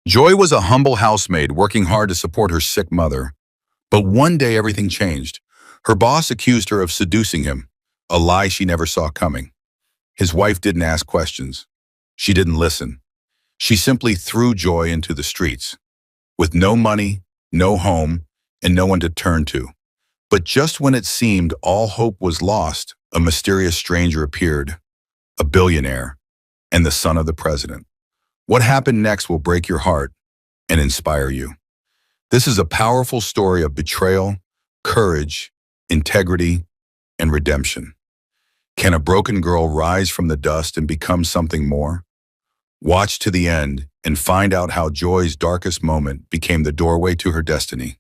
Joy was a humble housemaid working hard to support her sick mother. But one day everything changed. Her boss accused her of seducing him, a lie she never saw coming. His wife didn't ask questions. She didn't listen. She simply threw Joy into the streets, with no money, no home, and no one to turn to. But just when it seemed all hope was lost, a mysterious stranger appeared, a billionaire, and the son of the president. What happened next will break your heart and inspire you. This is a powerful story of betrayal, courage, integrity, and redemption. Can a broken girl rise from the dust and become something more? Watch to the end and find out how Joy's darkest moment became the doorway to her destiny.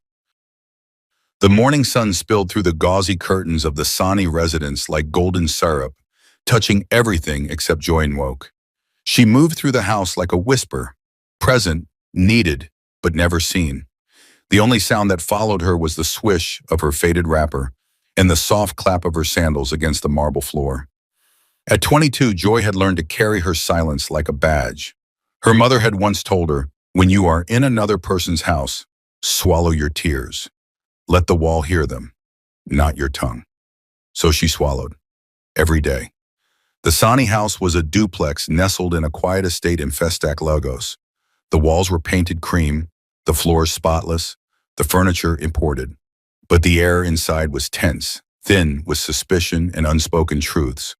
The morning sun spilled through the gauzy curtains of the Sani residence like golden syrup, touching everything except Joy and woke. She moved through the house like a whisper, present, needed, but never seen. The only sound that followed her was the swish of her faded wrapper and the soft clap of her sandals against the marble floor. At 22, Joy had learned to carry her silence like a badge. Her mother had once told her, "When you are in another person's house, swallow your tears. Let the wall hear them, not your tongue." So she swallowed, every day. The Sani house was a duplex nestled in a quiet estate in Festac, Lagos. The walls were painted cream, the floors spotless, the furniture imported. But the air inside was tense, thin with suspicion and unspoken truths.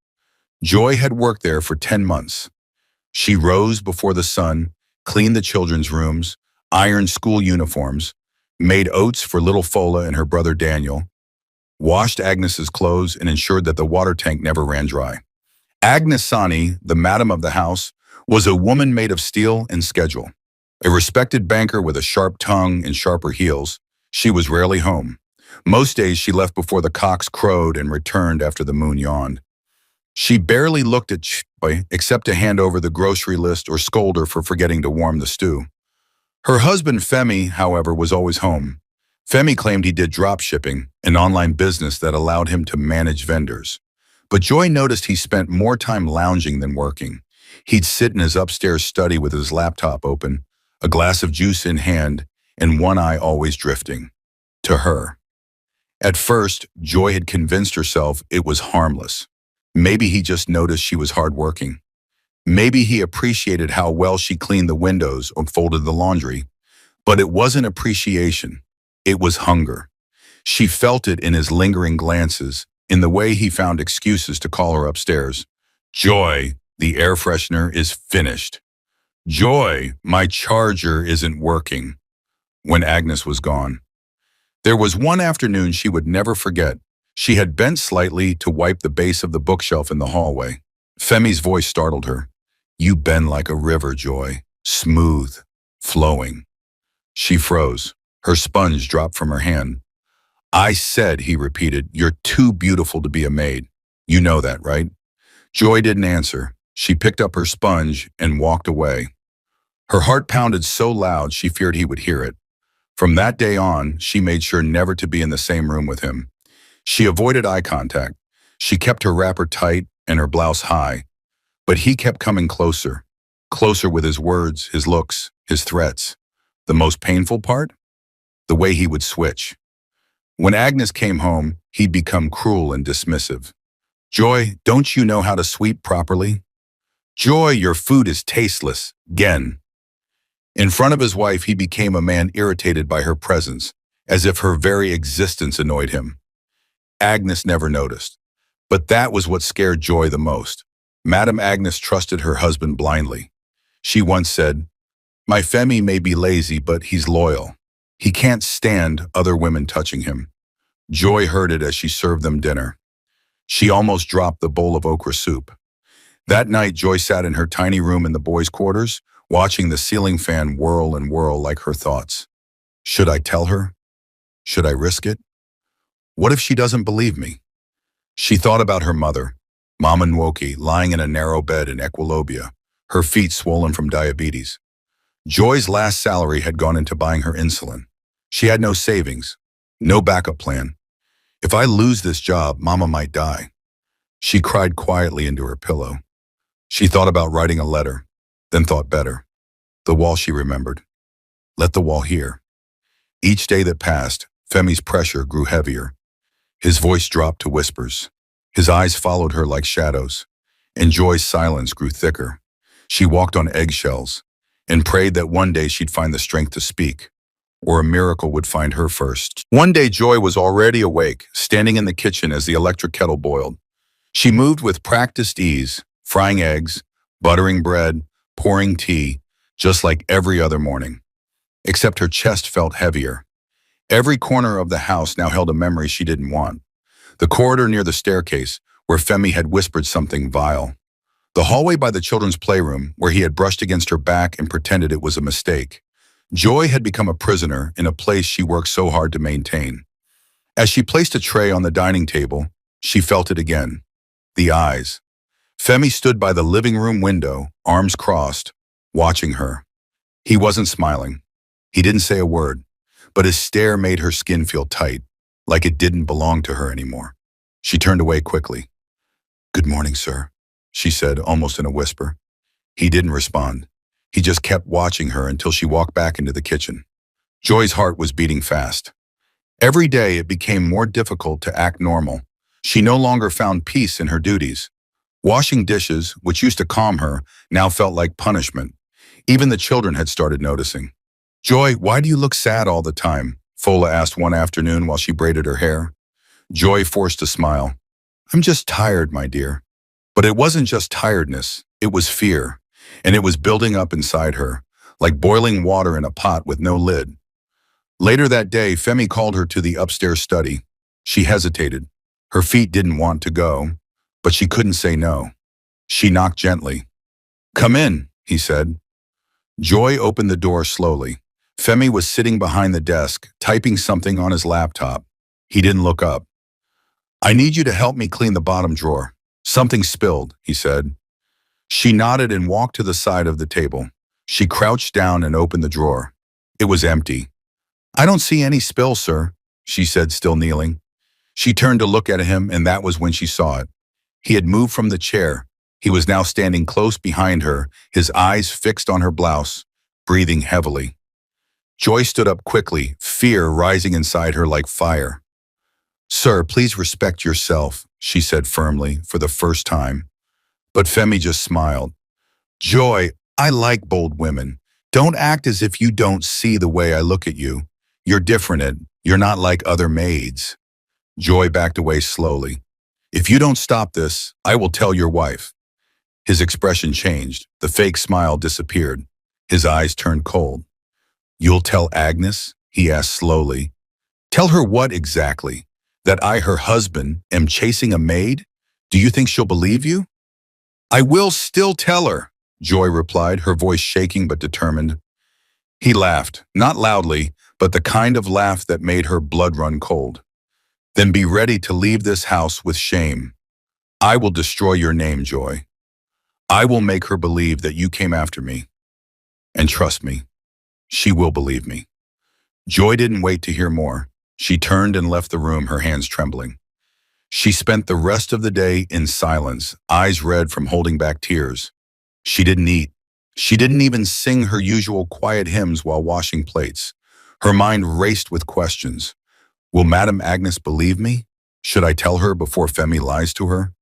Joy had worked there for 10 months. She rose before the sun, cleaned the children's rooms, ironed school uniforms, made oats for little Fola and her brother Daniel, washed Agnes's clothes, and ensured that the water tank never ran dry. Agnes Sani, the madam of the house, was a woman made of steel and schedule. A respected banker with a sharp tongue and sharper heels, she was rarely home. Most days she left before the cocks crowed and returned after the moon yawned. She barely looked at Joy except to hand over the grocery list or scold her for forgetting to warm the stew. Her husband Femi, however, was always home. Femi claimed he did drop shipping, an online business that allowed him to manage vendors. But Joy noticed he spent more time lounging than working. He'd sit in his upstairs study with his laptop open, a glass of juice in hand, and one eye always drifting. To her. At first, Joy had convinced herself it was harmless. Maybe he just noticed she was hardworking. Maybe he appreciated how well she cleaned the windows or folded the laundry. But it wasn't appreciation. It was hunger. She felt it in his lingering glances, in the way he found excuses to call her upstairs. "Joy, the air freshener is finished." "Joy, my charger isn't working," when Agnes was gone. There was one afternoon she would never forget. She had bent slightly to wipe the base of the bookshelf in the hallway. Femi's voice startled her. "You bend like a river, Joy, smooth, flowing." She froze. Her sponge dropped from her hand. "I said," he repeated, "you're too beautiful to be a maid. You know that, right?" Joy didn't answer. She picked up her sponge and walked away. Her heart pounded so loud she feared he would hear it. From that day on, she made sure never to be in the same room with him. She avoided eye contact. She kept her wrapper tight and her blouse high. But he kept coming closer, closer with his words, his looks, his threats. The most painful part? The way he would switch. When Agnes came home, he'd become cruel and dismissive. "Joy, don't you know how to sweep properly?" "Joy, your food is tasteless." Again. In front of his wife, he became a man irritated by her presence, as if her very existence annoyed him. Agnes never noticed. But that was what scared Joy the most. Madame Agnes trusted her husband blindly. She once said, "My Femi may be lazy, but he's loyal. He can't stand other women touching him." Joy heard it as she served them dinner. She almost dropped the bowl of okra soup. That night, Joy sat in her tiny room in the boys' quarters, watching the ceiling fan whirl and whirl like her thoughts. Should I tell her? Should I risk it? What if she doesn't believe me? She thought about her mother, Mama Nwoki, lying in a narrow bed in Equilobia, her feet swollen from diabetes. Joy's last salary had gone into buying her insulin. She had no savings, no backup plan. If I lose this job, Mama might die. She cried quietly into her pillow. She thought about writing a letter, then thought better. The wall she remembered. Let the wall hear. Each day that passed, Femi's pressure grew heavier. His voice dropped to whispers. His eyes followed her like shadows, and Joy's silence grew thicker. She walked on eggshells and prayed that one day she'd find the strength to speak, or a miracle would find her first. One day Joy was already awake, standing in the kitchen as the electric kettle boiled. She moved with practiced ease, frying eggs, buttering bread, pouring tea, just like every other morning. Except her chest felt heavier. Every corner of the house now held a memory she didn't want. The corridor near the staircase, where Femi had whispered something vile. The hallway by the children's playroom, where he had brushed against her back and pretended it was a mistake. Joy had become a prisoner in a place she worked so hard to maintain. As she placed a tray on the dining table, she felt it again. The eyes. Femi stood by the living room window, arms crossed, watching her. He wasn't smiling. He didn't say a word, but his stare made her skin feel tight, like it didn't belong to her anymore. She turned away quickly. "Good morning, sir," she said, almost in a whisper. He didn't respond. He just kept watching her until she walked back into the kitchen. Joy's heart was beating fast. Every day it became more difficult to act normal. She no longer found peace in her duties. Washing dishes, which used to calm her, now felt like punishment. Even the children had started noticing. "Joy, why do you look sad all the time?" Fola asked one afternoon while she braided her hair. Joy forced a smile. "I'm just tired, my dear." But it wasn't just tiredness, it was fear, and it was building up inside her, like boiling water in a pot with no lid. Later that day, Femi called her to the upstairs study. She hesitated. Her feet didn't want to go, but she couldn't say no. She knocked gently. "Come in," he said. Joy opened the door slowly. Femi was sitting behind the desk, typing something on his laptop. He didn't look up. "I need you to help me clean the bottom drawer. Something spilled," he said. She nodded and walked to the side of the table. She crouched down and opened the drawer. It was empty. "I don't see any spill, sir," she said, still kneeling. She turned to look at him, and that was when she saw it. He had moved from the chair. He was now standing close behind her, his eyes fixed on her blouse, breathing heavily. Joy stood up quickly, fear rising inside her like fire. "Sir, please respect yourself," she said firmly, for the first time. But Femi just smiled. "Joy, I like bold women. Don't act as if you don't see the way I look at you. You're different. You're not like other maids." Joy backed away slowly. "If you don't stop this, I will tell your wife." His expression changed. The fake smile disappeared. His eyes turned cold. "You'll tell Agnes?" he asked slowly. "Tell her what exactly? That I, her husband, am chasing a maid? Do you think she'll believe you?" "I will still tell her," Joy replied, her voice shaking but determined. He laughed, not loudly, but the kind of laugh that made her blood run cold. "Then be ready to leave this house with shame. I will destroy your name, Joy. I will make her believe that you came after me. And trust me, she will believe me." Joy didn't wait to hear more. She turned and left the room, her hands trembling. She spent the rest of the day in silence, eyes red from holding back tears. She didn't eat. She didn't even sing her usual quiet hymns while washing plates. Her mind raced with questions. Will Madame Agnes believe me? Should I tell her before Femi lies to her?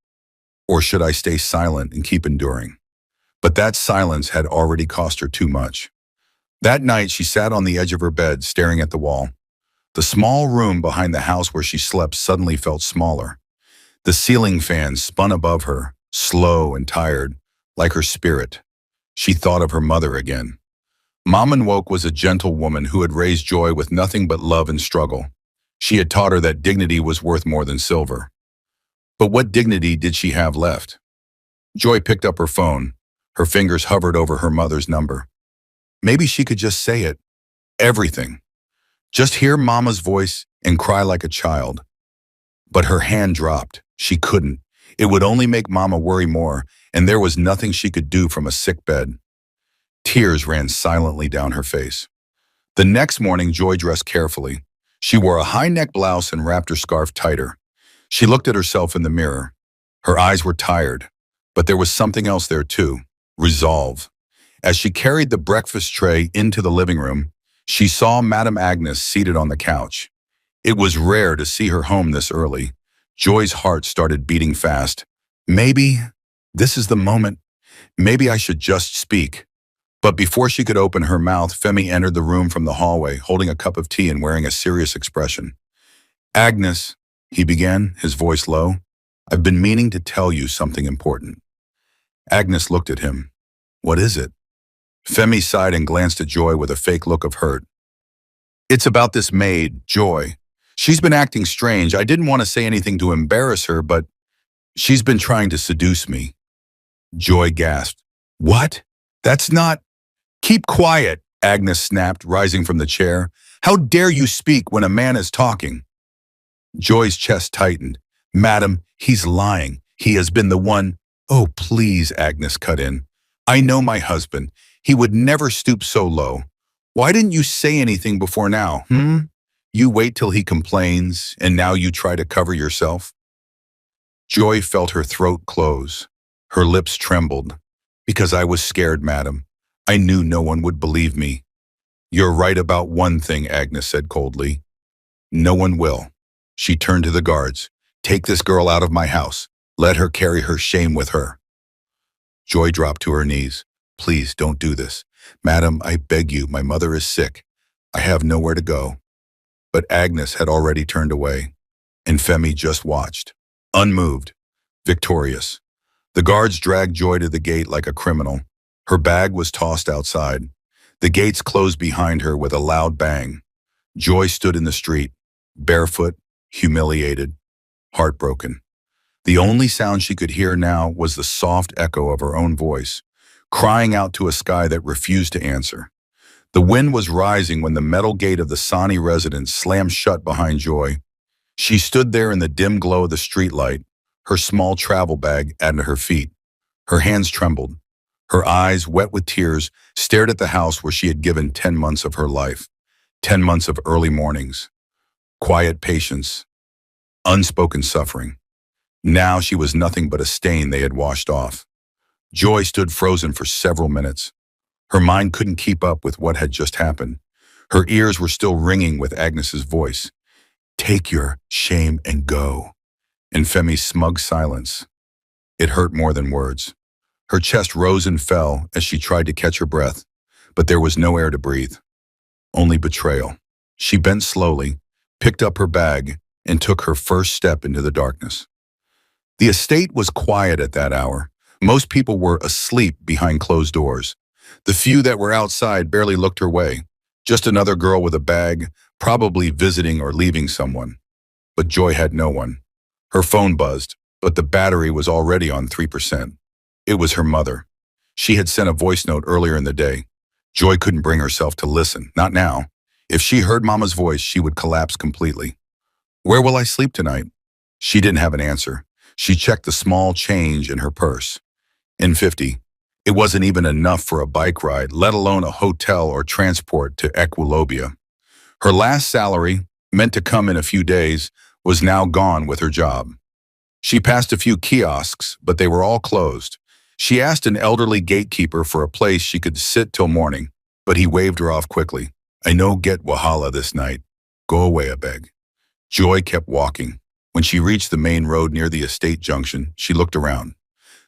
Or should I stay silent and keep enduring? But that silence had already cost her too much. That night, she sat on the edge of her bed, staring at the wall. The small room behind the house where she slept suddenly felt smaller. The ceiling fan spun above her, slow and tired, like her spirit. She thought of her mother again. Maman Woke was a gentle woman who had raised Joy with nothing but love and struggle. She had taught her that dignity was worth more than silver. But what dignity did she have left? Joy picked up her phone. Her fingers hovered over her mother's number. Maybe she could just say it. Everything. Just hear Mama's voice and cry like a child. But her hand dropped. She couldn't. It would only make Mama worry more, and there was nothing she could do from a sick bed. Tears ran silently down her face. The next morning, Joy dressed carefully. She wore a high-neck blouse and wrapped her scarf tighter. She looked at herself in the mirror. Her eyes were tired, but there was something else there too, resolve. As she carried the breakfast tray into the living room, She saw Madame Agnes seated on the couch. It was rare to see her home this early. Joy's heart started beating fast. Maybe this is the moment. Maybe I should just speak. But before she could open her mouth, Femi entered the room from the hallway, holding a cup of tea and wearing a serious expression. Agnes, he began, his voice low, I've been meaning to tell you something important. Agnes looked at him. What is it? Femi sighed and glanced at Joy with a fake look of hurt. It's about this maid, Joy. She's been acting strange. I didn't want to say anything to embarrass her, but she's been trying to seduce me. Joy gasped. What? That's not... Keep quiet, Agnes snapped, rising from the chair. How dare you speak when a man is talking? Joy's chest tightened. Madam, he's lying. He has been the one... Oh, please, Agnes cut in. I know my husband. He would never stoop so low. Why didn't you say anything before now, You wait till he complains, and now you try to cover yourself? Joy felt her throat close. Her lips trembled. Because I was scared, madam. I knew no one would believe me. You're right about one thing, Agnes said coldly. No one will. She turned to the guards. Take this girl out of my house. Let her carry her shame with her. Joy dropped to her knees. Please don't do this. Madam, I beg you, my mother is sick. I have nowhere to go. But Agnes had already turned away, and Femi just watched, unmoved, victorious. The guards dragged Joy to the gate like a criminal. Her bag was tossed outside. The gates closed behind her with a loud bang. Joy stood in the street, barefoot, humiliated, heartbroken. The only sound she could hear now was the soft echo of her own voice, crying out to a sky that refused to answer. The wind was rising when the metal gate of the Sani residence slammed shut behind Joy. She stood there in the dim glow of the streetlight, her small travel bag at her feet. Her hands trembled. Her eyes, wet with tears, stared at the house where she had given 10 months of her life, 10 months of early mornings, quiet patience, unspoken suffering. Now she was nothing but a stain they had washed off. Joy stood frozen for several minutes. Her mind couldn't keep up with what had just happened. Her ears were still ringing with Agnes's voice. Take your shame and go. In Femi's smug silence. It hurt more than words. Her chest rose and fell as she tried to catch her breath, but there was no air to breathe. Only betrayal. She bent slowly, picked up her bag, and took her first step into the darkness. The estate was quiet at that hour. Most people were asleep behind closed doors. The few that were outside barely looked her way. Just another girl with a bag, probably visiting or leaving someone. But Joy had no one. Her phone buzzed, but the battery was already on 3%. It was her mother. She had sent a voice note earlier in the day. Joy couldn't bring herself to listen, not now. If she heard Mama's voice, she would collapse completely. Where will I sleep tonight? She didn't have an answer. She checked the small change in her purse. In 50. It wasn't even enough for a bike ride, let alone a hotel or transport to Equilobia. Her last salary, meant to come in a few days, was now gone with her job. She passed a few kiosks, but they were all closed. She asked an elderly gatekeeper for a place she could sit till morning, but he waved her off quickly. I no get Wahala this night. Go away, I beg. Joy kept walking. When she reached the main road near the estate junction, she looked around.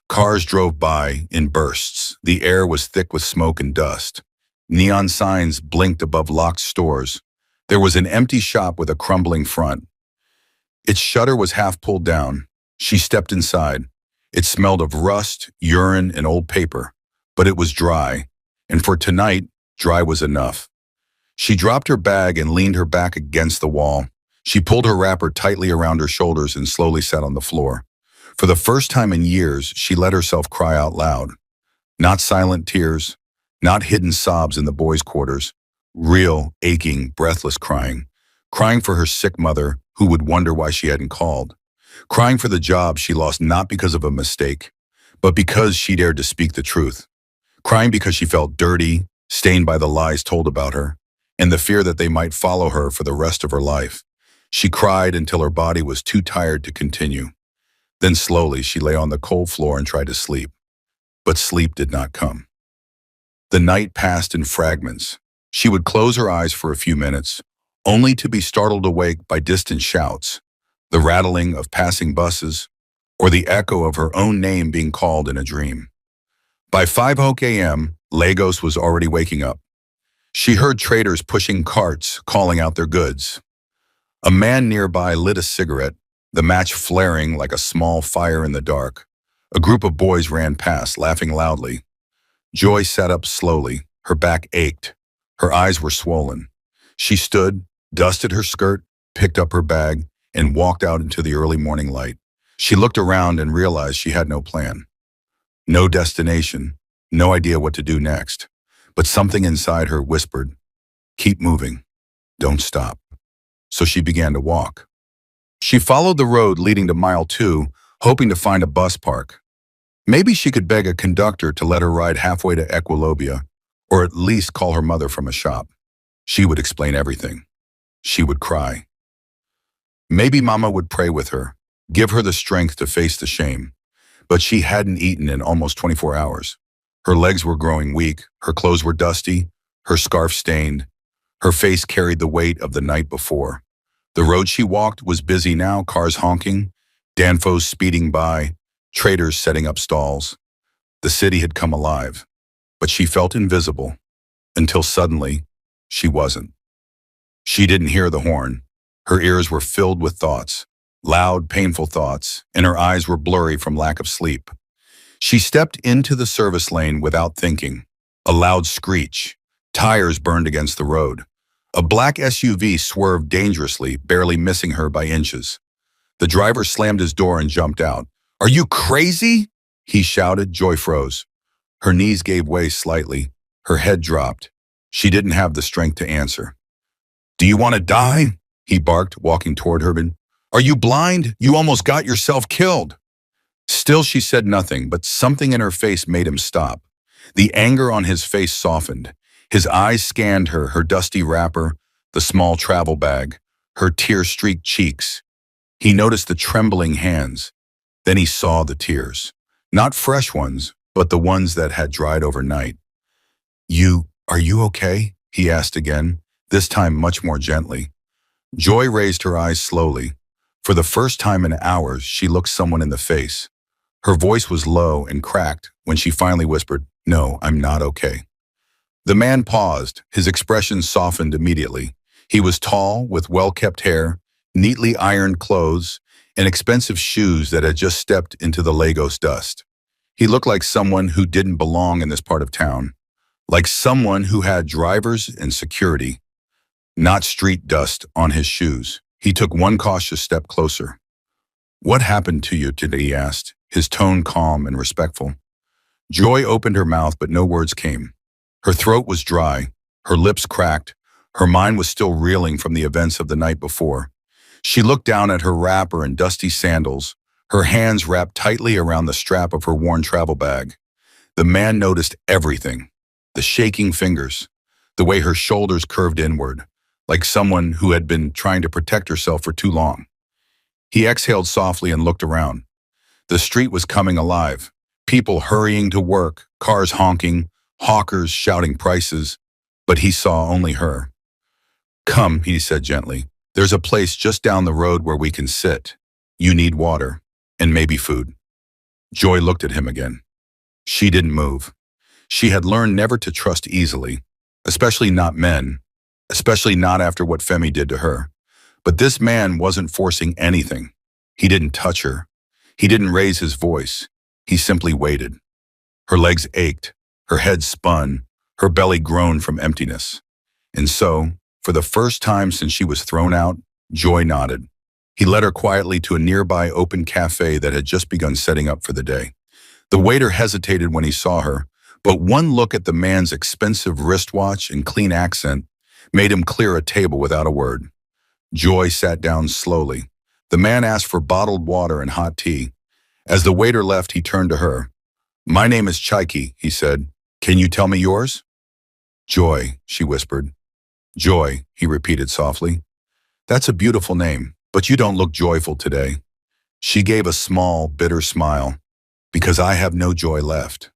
Cars drove by in bursts. The air was thick with smoke and dust. Neon signs blinked above locked stores. There was an empty shop with a crumbling front. Its shutter was half pulled down. She stepped inside. It smelled of rust, urine, and old paper, but it was dry, and for tonight, dry was enough. She dropped her bag and leaned her back against the wall. She pulled her wrapper tightly around her shoulders and slowly sat on the floor. For the first time in years, she let herself cry out loud. Not silent tears, not hidden sobs in the boys' quarters, real, aching, breathless crying. Crying for her sick mother, who would wonder why she hadn't called. Crying for the job she lost not because of a mistake, but because she dared to speak the truth. Crying because she felt dirty, stained by the lies told about her, and the fear that they might follow her for the rest of her life. She cried until her body was too tired to continue. Then slowly she lay on the cold floor and tried to sleep. But sleep did not come. The night passed in fragments. She would close her eyes for a few minutes, only to be startled awake by distant shouts, the rattling of passing buses, or the echo of her own name being called in a dream. By 5 a.m., Lagos was already waking up. She heard traders pushing carts, calling out their goods. A man nearby lit a cigarette, the match flaring like a small fire in the dark. A group of boys ran past, laughing loudly. Joy sat up slowly. Her back ached. Her eyes were swollen. She stood, dusted her skirt, picked up her bag, and walked out into the early morning light. She looked around and realized she had no plan. No destination, no idea what to do next. But something inside her whispered, "Keep moving. Don't stop." So she began to walk. She followed the road leading to mile 2, hoping to find a bus park. Maybe she could beg a conductor to let her ride halfway to Equilobia, or at least call her mother from a shop. She would explain everything. She would cry. Maybe Mama would pray with her, give her the strength to face the shame. But she hadn't eaten in almost 24 hours. Her legs were growing weak, her clothes were dusty, her scarf stained. Her face carried the weight of the night before. The road she walked was busy now, cars honking, danfos speeding by, traders setting up stalls. The city had come alive, but she felt invisible, until suddenly, she wasn't. She didn't hear the horn. Her ears were filled with thoughts, loud, painful thoughts, and her eyes were blurry from lack of sleep. She stepped into the service lane without thinking. A loud screech. Tires burned against the road. A black SUV swerved dangerously, barely missing her by inches. The driver slammed his door and jumped out. "Are you crazy?" he shouted. Joy froze. Her knees gave way slightly. Her head dropped. She didn't have the strength to answer. "Do you want to die?" he barked, walking toward her. "Are you blind? You almost got yourself killed." Still she said nothing, but something in her face made him stop. The anger on his face softened. His eyes scanned her, her dusty wrapper, the small travel bag, her tear-streaked cheeks. He noticed the trembling hands. Then he saw the tears. Not fresh ones, but the ones that had dried overnight. Are you okay?" he asked again, this time much more gently. Joy raised her eyes slowly. For the first time in hours, she looked someone in the face. Her voice was low and cracked when she finally whispered, "No, I'm not okay." The man paused, his expression softened immediately. He was tall, with well-kept hair, neatly ironed clothes, and expensive shoes that had just stepped into the Lagos dust. He looked like someone who didn't belong in this part of town, like someone who had drivers and security, not street dust on his shoes. He took one cautious step closer. "What happened to you today?" he asked, his tone calm and respectful. Joy opened her mouth, but no words came. Her throat was dry, her lips cracked, her mind was still reeling from the events of the night before. She looked down at her wrapper and dusty sandals, her hands wrapped tightly around the strap of her worn travel bag. The man noticed everything, the shaking fingers, the way her shoulders curved inward, like someone who had been trying to protect herself for too long. He exhaled softly and looked around. The street was coming alive, people hurrying to work, cars honking, hawkers shouting prices, but he saw only her. "Come," he said gently. "There's a place just down the road where we can sit. You need water, and maybe food." Joy looked at him again. She didn't move. She had learned never to trust easily, especially not men, especially not after what Femi did to her. But this man wasn't forcing anything. He didn't touch her. He didn't raise his voice. He simply waited. Her legs ached, her head spun, her belly groaned from emptiness. And so, for the first time since she was thrown out, Joy nodded. He led her quietly to a nearby open cafe that had just begun setting up for the day. The waiter hesitated when he saw her, but one look at the man's expensive wristwatch and clean accent made him clear a table without a word. Joy sat down slowly. The man asked for bottled water and hot tea. As the waiter left, he turned to her. "My name is Chaiki," he said. "Can you tell me yours?" "Joy," she whispered. "Joy," he repeated softly. "That's a beautiful name, but you don't look joyful today." She gave a small, bitter smile. "Because I have no joy left."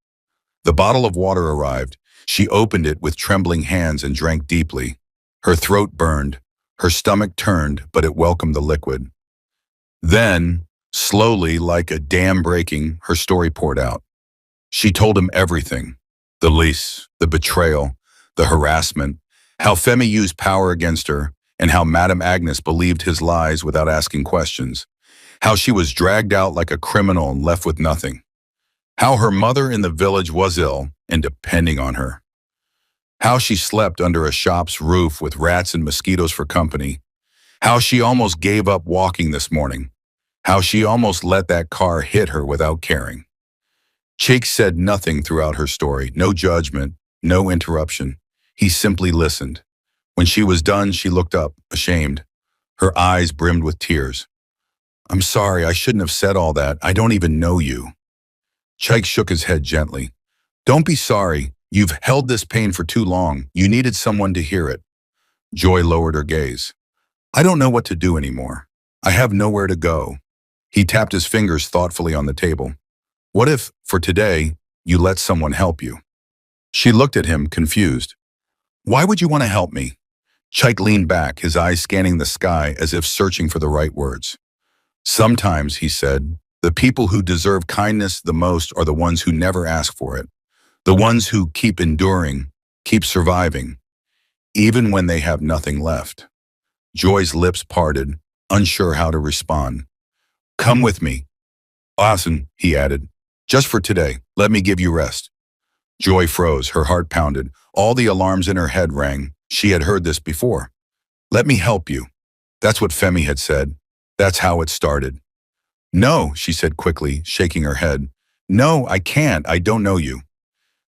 The bottle of water arrived. She opened it with trembling hands and drank deeply. Her throat burned. Her stomach turned, but it welcomed the liquid. Then, slowly, like a dam breaking, her story poured out. She told him everything. The lease, the betrayal, the harassment, how Femi used power against her, and how Madame Agnes believed his lies without asking questions. How she was dragged out like a criminal and left with nothing. How her mother in the village was ill and depending on her. How she slept under a shop's roof with rats and mosquitoes for company. How she almost gave up walking this morning. How she almost let that car hit her without caring. Jake said nothing throughout her story, no judgment, no interruption. He simply listened. When she was done, she looked up, ashamed. Her eyes brimmed with tears. "I'm sorry, I shouldn't have said all that. I don't even know you." Jake shook his head gently. "Don't be sorry. You've held this pain for too long. You needed someone to hear it." Joy lowered her gaze. "I don't know what to do anymore. I have nowhere to go." He tapped his fingers thoughtfully on the table. "What if, for today, you let someone help you?" She looked at him, confused. "Why would you want to help me?" Chike leaned back, his eyes scanning the sky as if searching for the right words. "Sometimes," he said, "the people who deserve kindness the most are the ones who never ask for it. The ones who keep enduring, keep surviving, even when they have nothing left." Joy's lips parted, unsure how to respond. "Come with me." "Awesome," he added. "Just for today, let me give you rest." Joy froze, her heart pounded. All the alarms in her head rang. She had heard this before. "Let me help you." That's what Femi had said. That's how it started. "No," she said quickly, shaking her head. "No, I can't. I don't know you."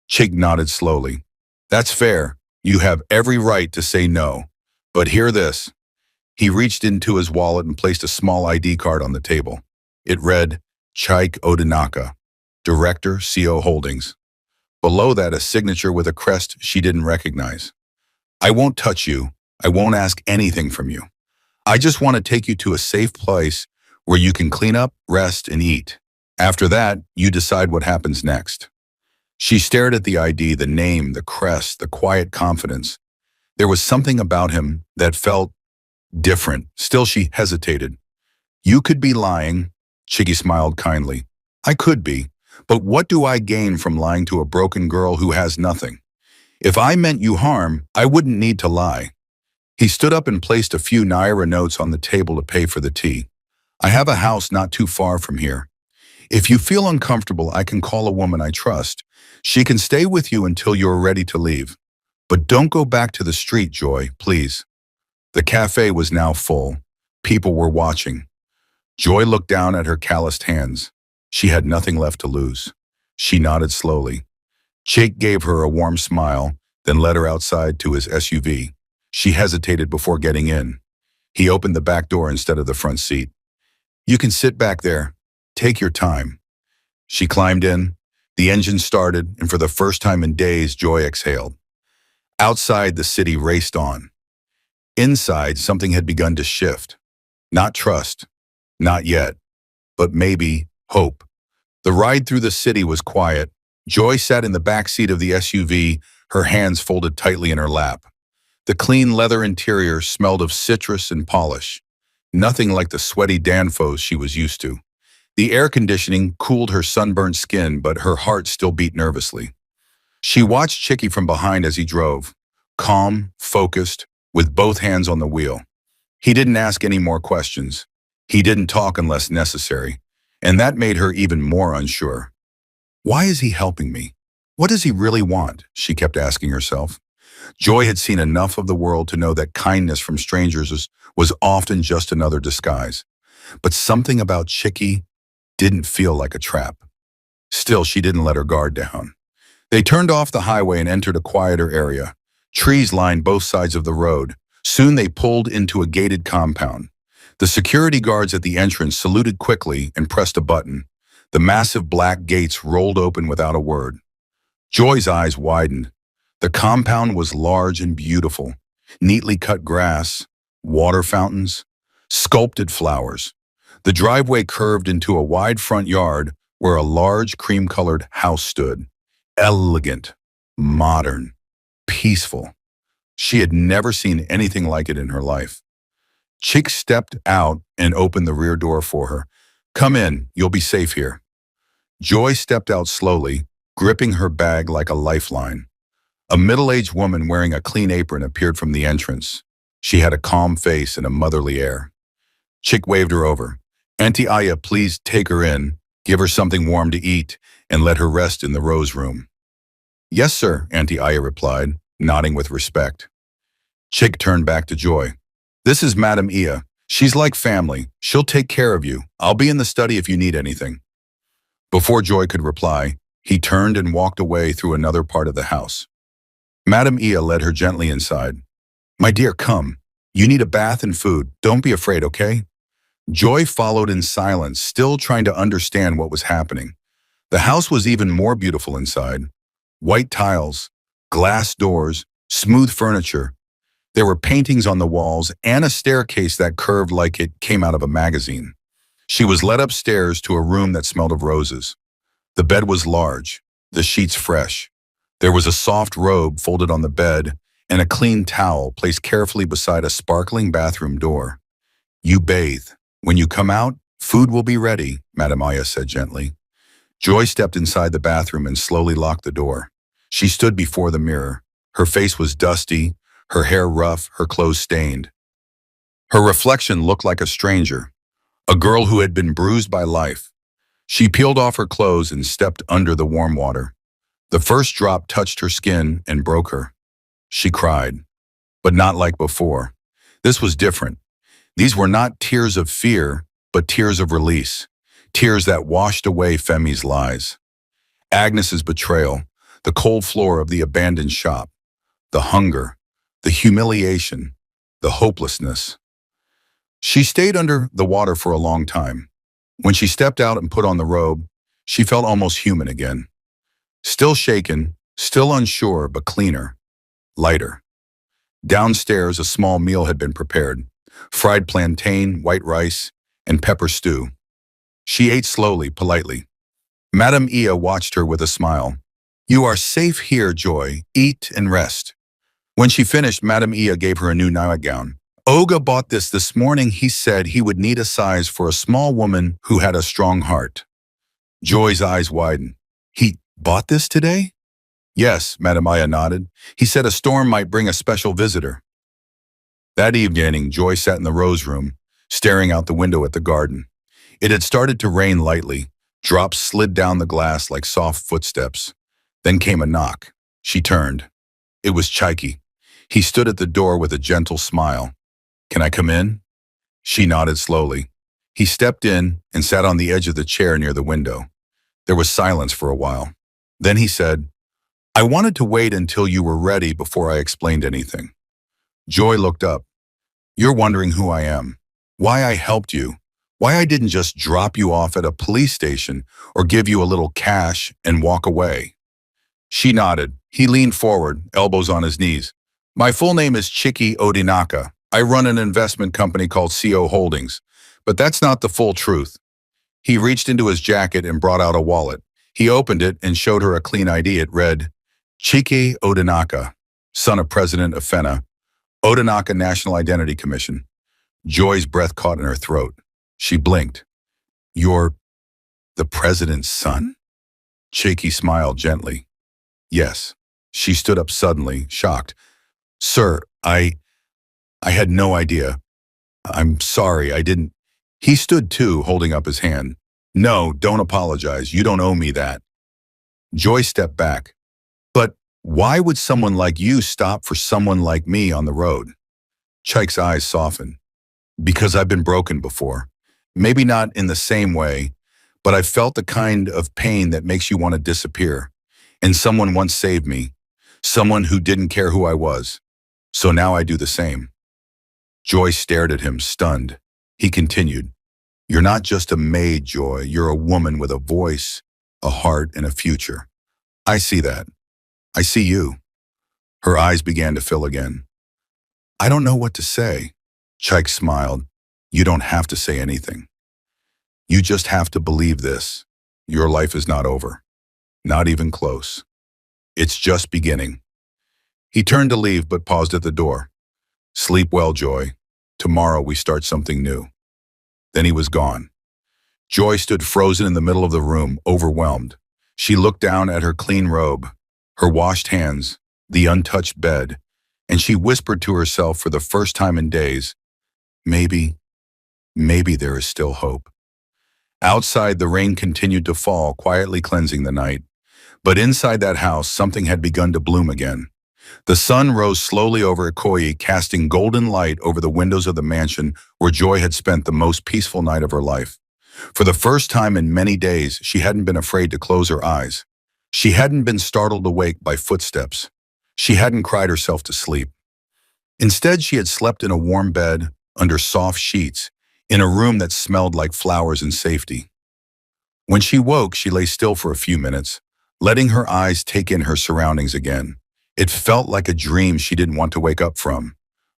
Chig nodded slowly. "That's fair. You have every right to say no. But hear this." He reached into his wallet and placed a small ID card on the table. It read, Chike Odinaka, Director, CO Holdings. Below that, a signature with a crest she didn't recognize. "I won't touch you. I won't ask anything from you. I just want to take you to a safe place where you can clean up, rest, and eat. After that, you decide what happens next." She stared at the ID, the name, the crest, the quiet confidence. There was something about him that felt different. Still, she hesitated. "You could be lying." Chiggy smiled kindly. "I could be. But what do I gain from lying to a broken girl who has nothing? If I meant you harm, I wouldn't need to lie." He stood up and placed a few Naira notes on the table to pay for the tea. "I have a house not too far from here. If you feel uncomfortable, I can call a woman I trust. She can stay with you until you're ready to leave. But don't go back to the street, Joy, please." The cafe was now full. People were watching. Joy looked down at her calloused hands. She had nothing left to lose. She nodded slowly. Jake gave her a warm smile, then led her outside to his SUV. She hesitated before getting in. He opened the back door instead of the front seat. "You can sit back there. Take your time." She climbed in. The engine started, and for the first time in days, Joy exhaled. Outside, the city raced on. Inside, something had begun to shift. Not trust. Not yet. But maybe hope. The ride through the city was quiet. Joy sat in the back seat of the SUV, her hands folded tightly in her lap. The clean leather interior smelled of citrus and polish. Nothing like the sweaty Danfos she was used to. The air conditioning cooled her sunburnt skin, but her heart still beat nervously. She watched Chicky from behind as he drove, calm, focused, with both hands on the wheel. He didn't ask any more questions. He didn't talk unless necessary, and that made her even more unsure. Why is he helping me? What does he really want? She kept asking herself. Joy had seen enough of the world to know that kindness from strangers was often just another disguise. But something about Chicky didn't feel like a trap. Still, she didn't let her guard down. They turned off the highway and entered a quieter area. Trees lined both sides of the road. Soon they pulled into a gated compound. The security guards at the entrance saluted quickly and pressed a button. The massive black gates rolled open without a word. Joy's eyes widened. The compound was large and beautiful. Neatly cut grass, water fountains, sculpted flowers. The driveway curved into a wide front yard where a large cream-colored house stood. Elegant. modern, peaceful. She had never seen anything like it in her life. Chick stepped out and opened the rear door for her. "Come in, you'll be safe here." Joy stepped out slowly, gripping her bag like a lifeline. A middle-aged woman wearing a clean apron appeared from the entrance. She had a calm face and a motherly air. Chick waved her over. "Auntie Aya, please take her in, give her something warm to eat, and let her rest in the rose room." "Yes, sir," Auntie Aya replied, nodding with respect. Chick turned back to Joy. "This is Madam Ia. She's like family. She'll take care of you. I'll be in the study if you need anything." Before Joy could reply, he turned and walked away through another part of the house. Madam Ia led her gently inside. "My dear, come. You need a bath and food. Don't be afraid, okay?" Joy followed in silence, still trying to understand what was happening. The house was even more beautiful inside. White tiles, glass doors, smooth furniture. There were paintings on the walls and a staircase that curved like it came out of a magazine. She was led upstairs to a room that smelled of roses. The bed was large, the sheets fresh. There was a soft robe folded on the bed and a clean towel placed carefully beside a sparkling bathroom door. "You bathe. When you come out, food will be ready," Madam Aya said gently. Joy stepped inside the bathroom and slowly locked the door. She stood before the mirror. Her face was dusty, her hair rough, her clothes stained. Her reflection looked like a stranger, a girl who had been bruised by life. She peeled off her clothes and stepped under the warm water. The first drop touched her skin and broke her. She cried, but not like before. This was different. These were not tears of fear, but tears of release, tears that washed away Femi's lies. Agnes's betrayal, the cold floor of the abandoned shop, the hunger, the humiliation, the hopelessness. She stayed under the water for a long time. When she stepped out and put on the robe, she felt almost human again. Still shaken, still unsure, but cleaner, lighter. Downstairs, a small meal had been prepared: fried plantain, white rice, and pepper stew. She ate slowly, politely. Madam Ia watched her with a smile. "You are safe here, Joy. Eat and rest." When she finished, Madam Ia gave her a new nightgown. "Olga bought this morning. He said he would need a size for a small woman who had a strong heart." Joy's eyes widened. "He bought this today?" "Yes," Madam Aya nodded. "He said a storm might bring a special visitor." That evening, Joy sat in the rose room, staring out the window at the garden. It had started to rain lightly. Drops slid down the glass like soft footsteps. Then came a knock. She turned. It was Chaiki. He stood at the door with a gentle smile. "Can I come in?" She nodded slowly. He stepped in and sat on the edge of the chair near the window. There was silence for a while. Then he said, "I wanted to wait until you were ready before I explained anything." Joy looked up. "You're wondering who I am, why I helped you, why I didn't just drop you off at a police station or give you a little cash and walk away." She nodded. He leaned forward, elbows on his knees. "My full name is Chiki Odinaka. I run an investment company called CO Holdings, but that's not the full truth." He reached into his jacket and brought out a wallet. He opened it and showed her a clean ID. It read, "Chiki Odinaka, son of President of FENA, Odinaka National Identity Commission." Joy's breath caught in her throat. She blinked. "You're the president's son?" Chiki smiled gently. "Yes." She stood up suddenly, shocked. "Sir, I had no idea. I'm sorry, I didn't." He stood too, holding up his hand. "No, don't apologize. You don't owe me that." Joy stepped back. "But why would someone like you stop for someone like me on the road?" Chike's eyes softened. "Because I've been broken before. Maybe not in the same way, but I've felt the kind of pain that makes you want to disappear. And someone once saved me. Someone who didn't care who I was. So now I do the same." Joy stared at him, stunned. He continued, "You're not just a maid, Joy. You're a woman with a voice, a heart, and a future. I see that. I see you." Her eyes began to fill again. "I don't know what to say." Chike smiled. "You don't have to say anything. You just have to believe this. Your life is not over. Not even close." It's just beginning. He turned to leave but paused at the door. Sleep well, Joy. Tomorrow we start something new. Then he was gone. Joy stood frozen in the middle of the room, overwhelmed. She looked down at her clean robe, her washed hands, the untouched bed, and she whispered to herself for the first time in days, maybe there is still hope. Outside, the rain continued to fall, quietly cleansing the night. But inside that house, something had begun to bloom again. The sun rose slowly over Ikoyi, casting golden light over the windows of the mansion where Joy had spent the most peaceful night of her life. For the first time in many days, she hadn't been afraid to close her eyes. She hadn't been startled awake by footsteps. She hadn't cried herself to sleep. Instead, she had slept in a warm bed, under soft sheets, in a room that smelled like flowers and safety. When she woke, she lay still for a few minutes, letting her eyes take in her surroundings again. It felt like a dream she didn't want to wake up from.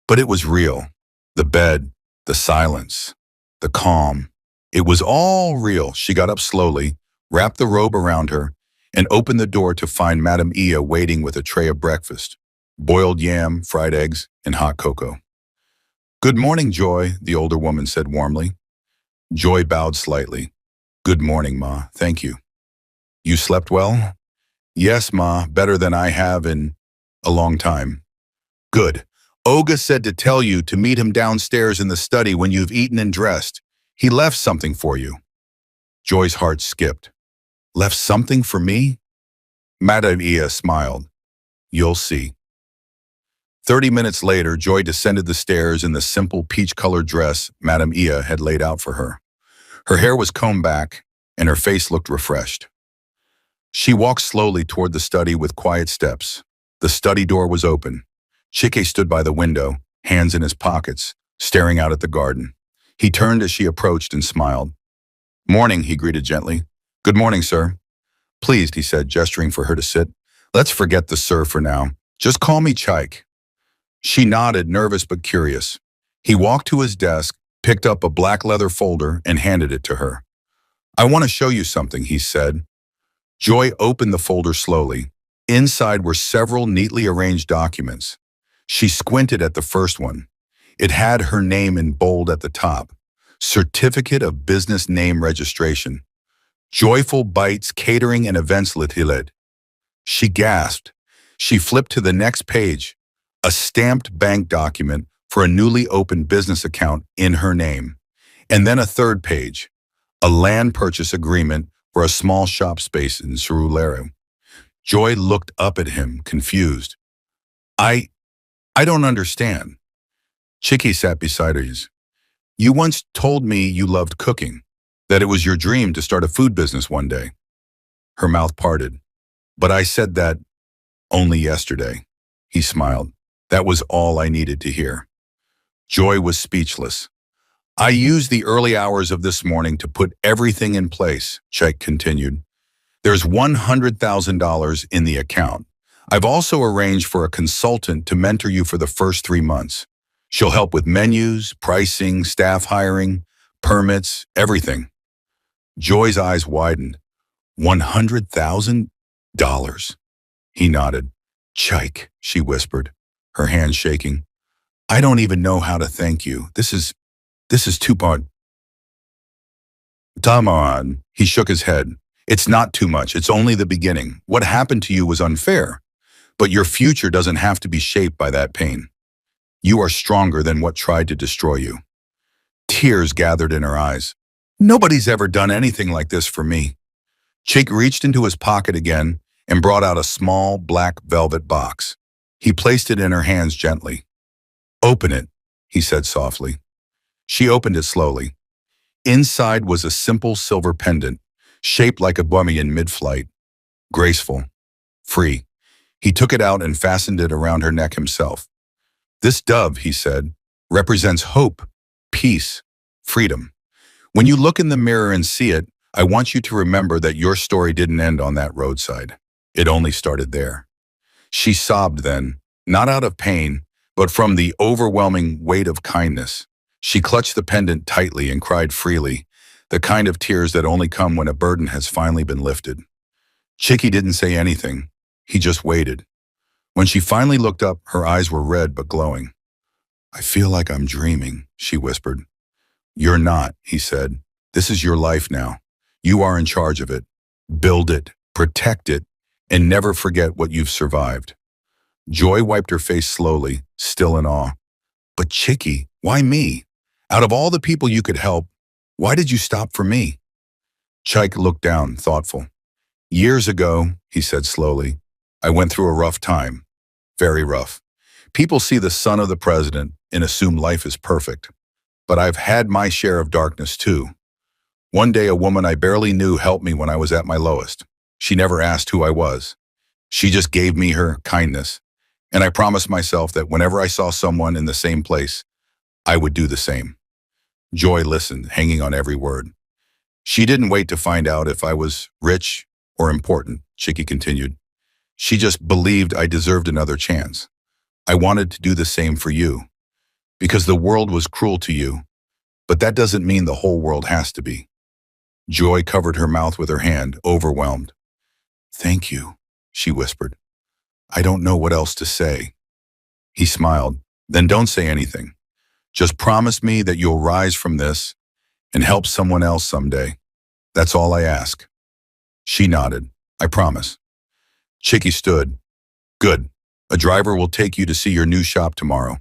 But it was real. The bed, the silence, the calm. It was all real. She got up slowly, wrapped the robe around her, and opened the door to find Madame Ia waiting with a tray of breakfast, boiled yam, fried eggs, and hot cocoa. "Good morning, Joy," the older woman said warmly. Joy bowed slightly. "Good morning, Ma. Thank you." "You slept well?" "Yes, Ma, better than I have in a long time." "Good. Olga said to tell you to meet him downstairs in the study when you've eaten and dressed. He left something for you." Joy's heart skipped. "Left something for me?" Madame Ia smiled. "You'll see." 30 minutes later, Joy descended the stairs in the simple peach-colored dress Madame Ia had laid out for her. Her hair was combed back, and her face looked refreshed. She walked slowly toward the study with quiet steps. The study door was open. Chike stood by the window, hands in his pockets, staring out at the garden. He turned as she approached and smiled. "Morning," he greeted gently. "Good morning, sir." "Pleased," he said, gesturing for her to sit. "Let's forget the sir for now. Just call me Chike." She nodded, nervous but curious. He walked to his desk, picked up a black leather folder, and handed it to her. "I want to show you something," he said. Joy opened the folder slowly. Inside were several neatly arranged documents. She squinted at the first one. It had her name in bold at the top. Certificate of Business Name Registration. Joyful Bites Catering and Events Limited. She gasped. She flipped to the next page. A stamped bank document for a newly opened business account in her name. And then a third page. A land purchase agreement for a small shop space in Surulere. Joy looked up at him, confused. I don't understand." Chike sat beside her. "You once told me you loved cooking, that it was your dream to start a food business one day." Her mouth parted. "But I said that only yesterday." He smiled. "That was all I needed to hear." Joy was speechless. "I used the early hours of this morning to put everything in place," Chike continued. "There's $100,000 in the account. I've also arranged for a consultant to mentor you for the first 3 months. She'll help with menus, pricing, staff hiring, permits, everything." Joy's eyes widened. $100,000? He nodded. "Chike," she whispered, her hands shaking. "I don't even know how to thank you. This is too much." "Tamaran," he shook his head. "It's not too much. It's only the beginning. What happened to you was unfair. But your future doesn't have to be shaped by that pain. You are stronger than what tried to destroy you." Tears gathered in her eyes. "Nobody's ever done anything like this for me." Chike reached into his pocket again and brought out a small black velvet box. He placed it in her hands gently. "Open it," he said softly. She opened it slowly. Inside was a simple silver pendant, shaped like a bummy in mid-flight. Graceful. Free. He took it out and fastened it around her neck himself. "This dove," he said, "represents hope, peace, freedom. When you look in the mirror and see it, I want you to remember that your story didn't end on that roadside. It only started there." She sobbed then, not out of pain, but from the overwhelming weight of kindness. She clutched the pendant tightly and cried freely, the kind of tears that only come when a burden has finally been lifted. Chike didn't say anything. He just waited. When she finally looked up, her eyes were red but glowing. "I feel like I'm dreaming," she whispered. "You're not," he said. "This is your life now. You are in charge of it. Build it, protect it, and never forget what you've survived." Joy wiped her face slowly, still in awe. "But Chicky, why me? Out of all the people you could help, why did you stop for me?" Chike looked down, thoughtful. "Years ago," he said slowly, "I went through a rough time. Very rough. People see the son of the president and assume life is perfect. But I've had my share of darkness too. One day a woman I barely knew helped me when I was at my lowest. She never asked who I was. She just gave me her kindness. And I promised myself that whenever I saw someone in the same place, I would do the same." Joy listened, hanging on every word. "She didn't wait to find out if I was rich or important," Chicky continued. "She just believed I deserved another chance. I wanted to do the same for you. Because the world was cruel to you. But that doesn't mean the whole world has to be." Joy covered her mouth with her hand, overwhelmed. "Thank you," she whispered. "I don't know what else to say." He smiled. "Then don't say anything. Just promise me that you'll rise from this and help someone else someday. That's all I ask." She nodded. "I promise." Chicky stood. "Good. A driver will take you to see your new shop tomorrow.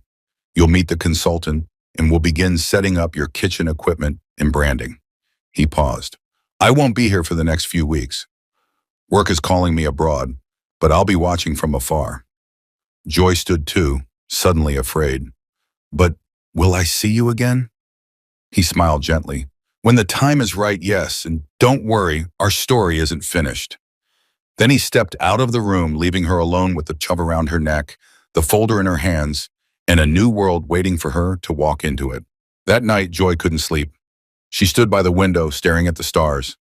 You'll meet the consultant and we'll begin setting up your kitchen equipment and branding." He paused. "I won't be here for the next few weeks. Work is calling me abroad, but I'll be watching from afar." Joy stood too, suddenly afraid. "But will I see you again?" He smiled gently. "When the time is right, yes, and don't worry, our story isn't finished." Then he stepped out of the room, leaving her alone with the chub around her neck, the folder in her hands, and a new world waiting for her to walk into it. That night, Joy couldn't sleep. She stood by the window, staring at the stars.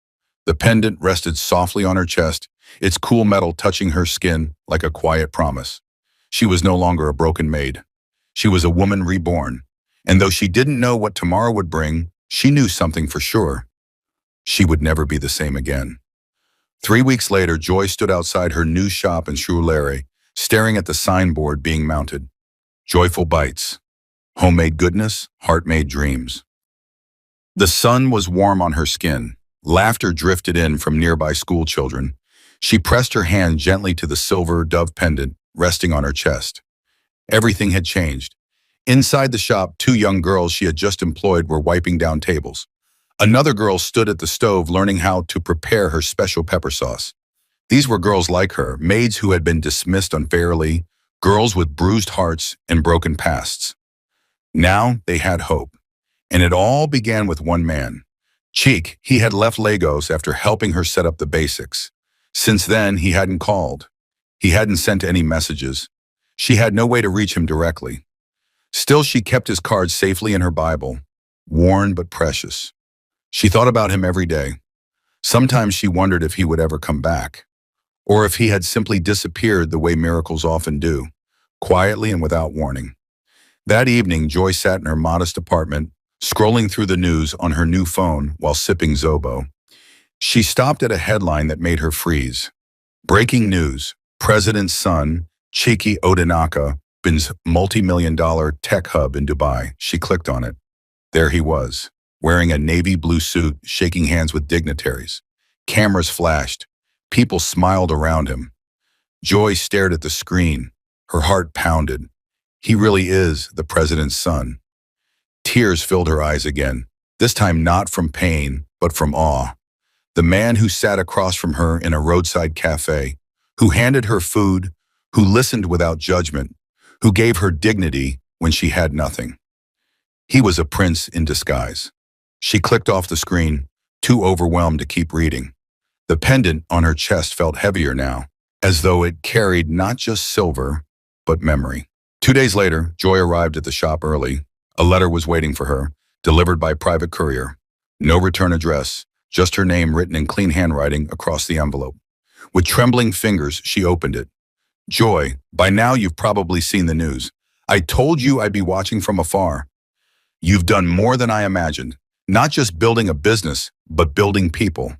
The pendant rested softly on her chest, its cool metal touching her skin like a quiet promise. She was no longer a broken maid. She was a woman reborn. And though she didn't know what tomorrow would bring, she knew something for sure. She would never be the same again. 3 weeks later, Joy stood outside her new shop in Shrewsbury, staring at the signboard being mounted. Joyful Bites. Homemade goodness, heart-made dreams. The sun was warm on her skin. Laughter drifted in from nearby school children. She pressed her hand gently to the silver dove pendant resting on her chest. Everything had changed. Inside the shop, 2 young girls she had just employed were wiping down tables. Another girl stood at the stove learning how to prepare her special pepper sauce. These were girls like her, maids who had been dismissed unfairly, girls with bruised hearts and broken pasts. Now they had hope. And it all began with one man. Cheek, he had left Lagos after helping her set up the basics. Since then, he hadn't called. He hadn't sent any messages. She had no way to reach him directly. Still, she kept his cards safely in her Bible, worn but precious. She thought about him every day. Sometimes she wondered if he would ever come back, or if he had simply disappeared the way miracles often do, quietly and without warning. That evening, Joy sat in her modest apartment, scrolling through the news on her new phone while sipping Zobo. She stopped at a headline that made her freeze. Breaking news, President's son, Chiki Odinaka, opens multi-million-dollar tech hub in Dubai. She clicked on it. There he was, wearing a navy blue suit, shaking hands with dignitaries. Cameras flashed. People smiled around him. Joy stared at the screen. Her heart pounded. He really is the president's son. Tears filled her eyes again, this time not from pain, but from awe. The man who sat across from her in a roadside cafe, who handed her food, who listened without judgment, who gave her dignity when she had nothing. He was a prince in disguise. She clicked off the screen, too overwhelmed to keep reading. The pendant on her chest felt heavier now, as though it carried not just silver, but memory. 2 days later, Joy arrived at the shop early. A letter was waiting for her, delivered by private courier. No return address, just her name written in clean handwriting across the envelope. With trembling fingers, she opened it. Joy, by now you've probably seen the news. I told you I'd be watching from afar. You've done more than I imagined, not just building a business, but building people.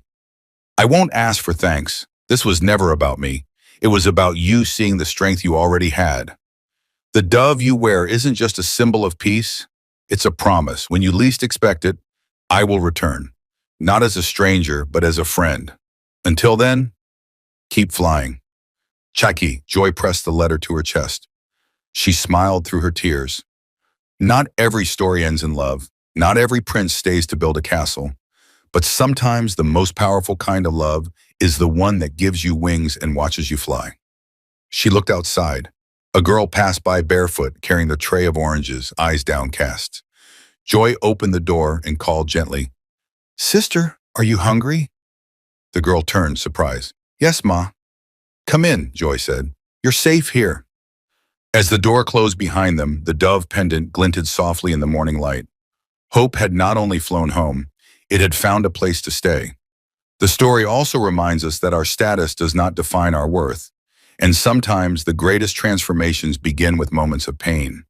I won't ask for thanks. This was never about me. It was about you seeing the strength you already had. The dove you wear isn't just a symbol of peace, it's a promise. When you least expect it, I will return. Not as a stranger, but as a friend. Until then, keep flying. Chaki, Joy pressed the letter to her chest. She smiled through her tears. Not every story ends in love. Not every prince stays to build a castle. But sometimes the most powerful kind of love is the one that gives you wings and watches you fly. She looked outside. A girl passed by barefoot, carrying the tray of oranges, eyes downcast. Joy opened the door and called gently, "Sister, are you hungry?" The girl turned, surprised. "Yes, Ma." "Come in," Joy said. "You're safe here." As the door closed behind them, the dove pendant glinted softly in the morning light. Hope had not only flown home, it had found a place to stay. The story also reminds us that our status does not define our worth, and sometimes the greatest transformations begin with moments of pain.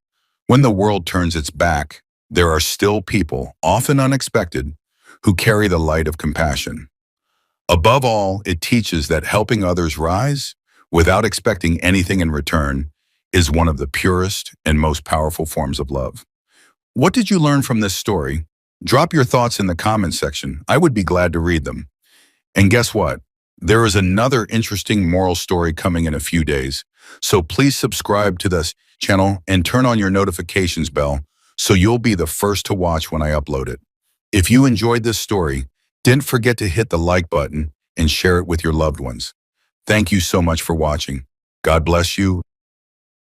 When the world turns its back, there are still people, often unexpected, who carry the light of compassion. Above all, it teaches that helping others rise, without expecting anything in return, is one of the purest and most powerful forms of love. What did you learn from this story? Drop your thoughts in the comments section. I would be glad to read them. And guess what? There is another interesting moral story coming in a few days. So please subscribe to this channel and turn on your notifications bell so you'll be the first to watch when I upload it. If you enjoyed this story, don't forget to hit the like button and share it with your loved ones. Thank you so much for watching. God bless you.